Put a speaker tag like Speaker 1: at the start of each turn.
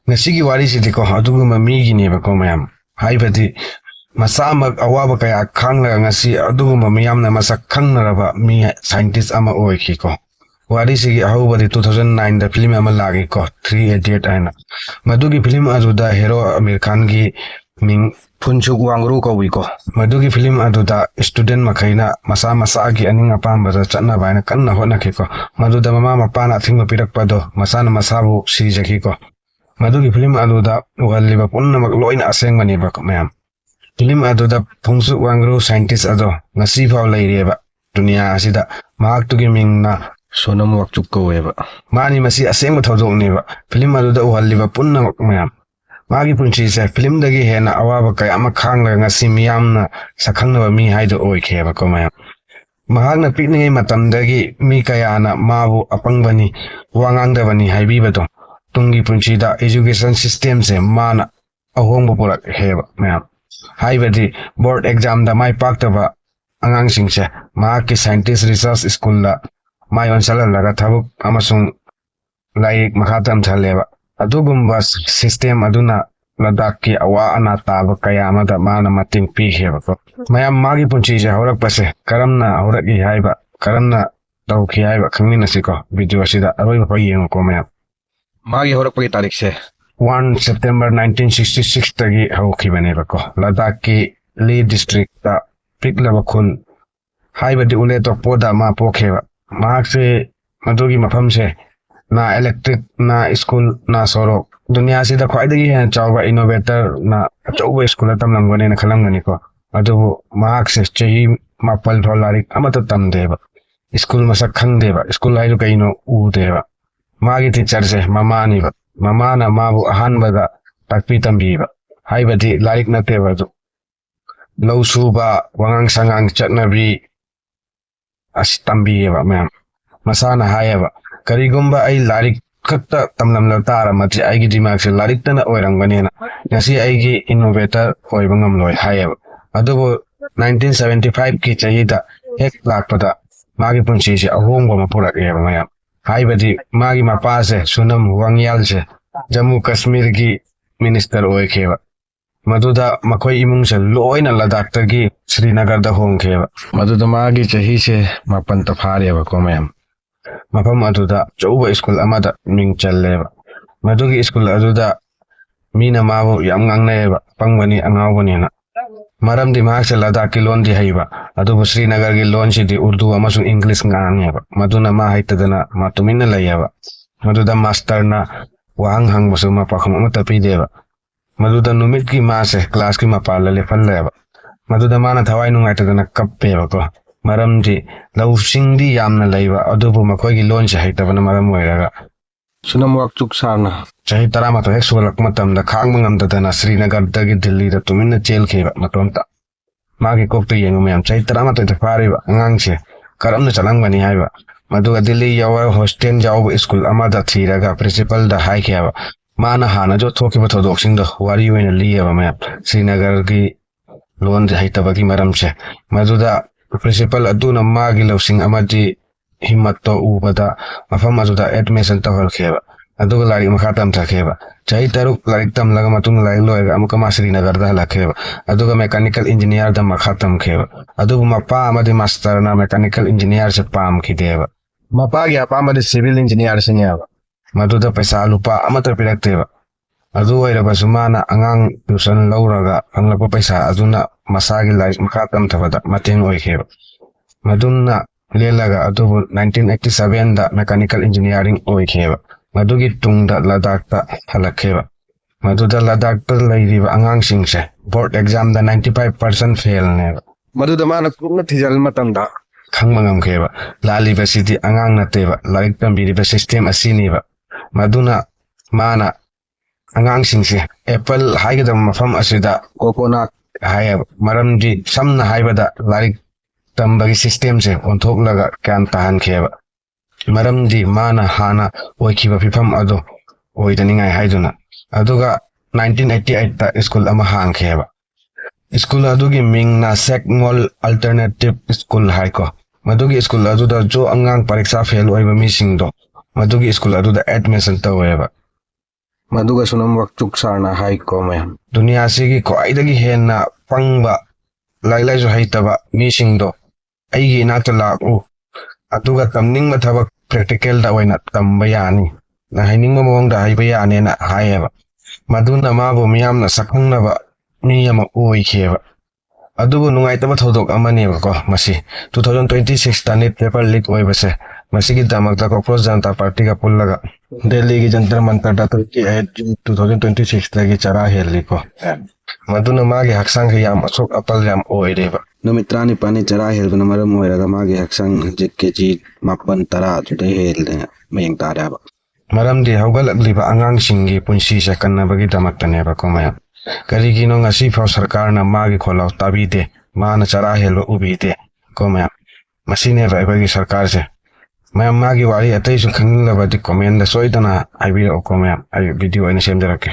Speaker 1: Ngasigi warisidi ko aduguma migineba ko mayam. Haibadi masamak awaba kaya khangla ngasi aduguma miyamna masak khangnaraba mi scientist ama oiki ko. Warisigi ahubadi 2009 da film ama lagi ko 388 aina. Madugi film aduda hero Amir Khan gi ming Phunchuk Wangru ko wiko. Madugi film aduda student makaina masa agi aning apambada chatna baina kanna hona ko. Maduda mama mapana thingma pirakpado masana masabu sirijaki ko. Madugi film aduda uhaliba punna magloina aseng maniba ko mayam. Film aduda Phunchuk Wangru scientist ado ngasi faw laireba dunia asida mahak tugi mingna Sonam Wakchuk ko weba. Mani masi aseng mathodok neba. Film aduda uhaliba punna mayam. Magi punchi se film dagi hena awaba kaya ama khangla ngasi miyamna sakhangna mi haido oikheba ko mayam. Mahagna pikningai matamdagi mi kayana mabu apangbani wangangdabani haibibado. Tungi punchi da education system se mana ahongbo purak heba mayam. Haibadi board exam da mai paktaba angangsing se mahaki scientist research school da mai onsalalaga thabuk amasung laik makhatam thaleba. Adugumba system aduna ladaki awa ana taba kaya amada mana mating piheba ko. Mayam magi punchi se horak pase karamna horaki haiba karamna tauki haiba khangmina siko video sida aroi pa yengo ko mayam.
Speaker 2: Magi horak pagi tarik se
Speaker 1: 1 September 1966 tagi hauki baneba ko. Ladaki Leh district ta piklaba khun haiba di ule to poda ma pokheba. Mahak se madugi mafam se na electric na school na sorok dunia sida khwaidagi hen chawba innovator na chawba school tamlamgone na khalamgani ko adu mahak se chahi mapal tholari amata tamdeba school masak khangdeba school hairu kaino udeba magi teacher se mamani ba mamana mabu ahanbada takpi tambiba haibadi larik nateba du lausuba wangang sangang chatnabi astambiba ma'am masana hayaba Karigumba ay larik kakta tamlamlaw tara mati ay dimag sa larik na oirangbanina. Ngasi ay innovator oibangamloy hayab. Adobo 1975 ki chayida hek lakpada magi punchi si ahongwa mapurak yaba mayam. Haibadi magi mapase sunam wangyal se Jammu Kashmir ki minister oikeba. Maduda makoy imong sa loy na Ladakh tagi Srinagar da hongkeba. Maduda magi chahi se mapantafari yaba ko mayam. Mafam aduda chauba school amada ming challeba. Madugi school aduda mina mabu yam ngangneba pangwani angawani na. Maram di mahak sa Ladakh ki loan di haiba. Adubo Srinagar ki loan si di Urdu amasung English ngangeba. Maduna mahaitadana matumina layaba. Maduda master na wahanghang basu mapakam matapideba. Maduda numit ki mase class ki mapala lefaleba. Maduda mana thawai nungaitadana kappeba ko. Maram di lau singdi yamna laiba adubu makoy gi loan sa haitabana maram moiraga.
Speaker 2: Sunam Wakchuk sarna.
Speaker 1: Chahi tarama to heksualak matam da khang mangamdadana Srinagar dagi Delhi da tuminna jail kheba matomta. Magi kokto yengu mayam chahi tarama to itafariba angangse karamna chalangbani haiba. Maduga Delhi yawa hostel jawba school amada thiraga principal da hai kheba. Mana hana jo thokiba thodok singdo wari wena liyaba mayam Srinagar gi loan sa haitabagi maram se. Maduda Principal aduna magi lausing amadi himmato ubada mafam aduda admission tawal kheba aduga lari makhatam thakeba chai taruk lari tam laga matung lai loega amuka Srinagar da lakheba aduga mechanical engineer da makhatam kheba aduga mapa amadi master na mechanical engineer se pam khideba mapa gi apa amadi civil engineer se nyaba maduda paisa lupa amata pirakteba adu oira basumana angang tuition lauraga anglako paisa aduna masagi lai makhatam thabada mateng oikheba madunna lelaga adubu 1987 da mechanical engineering oikheba madugi tungda Ladakh ta halakheba maduda Ladakh ta lairiba angang singse board exam da 95% fail neba
Speaker 2: Maduda mana kumna thijal matamda
Speaker 1: khangmangam kheba lali basidi angang nateba larik tambiriba system asiniba maduna mana angang singse apple haigada mafam asida
Speaker 2: coconut
Speaker 1: hayab maramdi samna haibada larik tambagi system se onthok laga kan tahan kheba maramdi mana hana oikiba fifam ado oidaningai haiduna aduga 1988 ta school ama hang kheba school adugi mingna Sekmol alternative school haiko madugi school aduda jo angang pariksa fail oiba mi singdo madugi school aduda admission taweba
Speaker 2: Maduga sunam wakchuk sarna hai ko mayam.
Speaker 1: ꯗꯨꯅꯤꯌꯥꯁꯤꯒꯤ ꯈ꯭ꯋꯥꯏꯗꯒꯤ ꯍꯦꯟꯅ ꯄꯪꯕ ꯂꯥꯏꯔꯤꯛ ꯂꯥꯏꯁꯨ ꯍꯩꯇꯕ ꯃꯤꯁꯤꯡꯗꯣ ꯑꯩꯒꯤ ꯏꯅꯥꯛꯇ ꯂꯥꯛꯎ ꯑꯗꯨꯒ ꯇꯝꯅꯤꯡꯕ ꯊꯕꯛ ꯄ꯭ꯔꯦꯛꯇꯤꯀꯦꯜꯗ ꯑꯣꯏꯅ ꯇꯝꯕ ꯌꯥꯅꯤ ꯅ ꯍꯩꯅꯤꯡꯕ ꯃꯑꯣꯡꯗ ꯍꯩꯕ ꯌꯥꯅꯤꯅ ꯍꯥꯏꯌꯦꯕ ꯃꯗꯨꯅ ꯃꯥꯕꯨ ꯃꯤꯌꯥꯝꯅ ꯁꯛꯈꯪꯅꯕ ꯃꯤ ꯑꯃ ꯑꯣꯏꯈꯤꯑꯕ ꯑꯗꯨꯕꯨ ꯅꯨꯡꯉꯥꯏꯇꯕ ꯊꯧꯗꯣꯛ ꯑꯃꯅꯦꯕꯀꯣ ꯃꯁꯤ 2026ꯇ ꯅꯤꯠ ꯄꯦꯄꯔ लीक ꯑꯣꯏꯕꯁꯦ ꯃꯁꯤꯒꯤꯗꯃꯛꯇ ꯀꯣꯀ꯭ꯔꯣꯆ ꯖꯅꯇꯥ ꯄꯥꯔꯇꯤꯒ ꯄꯨꯜꯂꯒ ꯗꯦꯜꯂꯤꯒꯤ ꯖꯟꯇꯔ ꯃꯟꯇꯔꯗ 28 ꯖꯨꯟ 2026ꯇꯒꯤ ꯆꯔꯥ ꯍꯦꯜꯂꯤꯀꯣ ꯃꯗꯨꯅ ꯃꯥꯒꯤ ꯍꯛꯆꯥꯡꯁꯦ ꯌꯥꯝ ꯑꯁꯣꯛ ꯑꯄꯜ ꯌꯥꯝ ꯑꯣꯏꯔꯦꯕ ꯅꯨꯃꯤꯠ 19ꯅꯤ ꯆꯔꯥ ꯍꯦꯜꯕꯅ ꯃꯔꯝ ꯑꯣꯏꯔꯒ ꯃꯥꯒꯤ ꯍꯛꯆꯥꯡ ꯍꯧꯖꯤꯛ ꯀꯦꯖꯤ 9-10 ꯑꯗꯨꯗꯩ ꯍꯦꯜꯂꯦ ꯃꯌꯦꯡ ꯇꯥꯔꯦꯕ ꯃꯔꯝꯗꯤ ꯍꯧꯒꯠꯂꯛꯂꯤꯕ ꯑꯉꯥꯡꯁꯤꯡꯒꯤ ꯄꯨꯟꯁꯤꯁꯦ ꯀꯟꯅꯕꯒꯤꯗꯃꯛꯇꯅꯦꯕꯀꯣ ꯃꯌꯥꯝ ꯀꯔꯤꯒꯤꯅꯣ ꯉꯁꯤꯐꯥꯎ ꯁꯔꯀꯥꯔꯅ ꯃꯥꯒꯤ ꯈꯣꯜꯂꯥꯎ ꯇꯥꯕꯤꯗꯦ ꯃꯥꯅ ꯆꯔꯥ ꯍꯦꯜꯕ ꯎꯕꯤꯗꯦ ꯀꯣ ꯃꯌꯥꯝ ꯃꯁꯤꯅꯦꯕ ꯑꯩꯈꯣꯏꯒꯤ ꯁꯔꯀꯥꯔꯁꯦ ꯃꯌꯥꯝ ꯃꯥꯒꯤ ꯋꯥꯔꯤ ꯑꯇꯩꯁꯨ ꯈꯪꯅꯤꯡꯂꯕꯗꯤ ꯀꯣꯃꯦꯟꯗ ꯁꯣꯏꯗꯅ ꯍꯥꯏꯕꯤꯔꯛꯑꯣꯀꯣ ꯃꯌꯥꯝ ꯑꯩ ꯚꯤꯗꯤꯑꯣ ꯑꯣꯏꯅ ꯁꯦꯝꯖꯔꯛꯀꯦ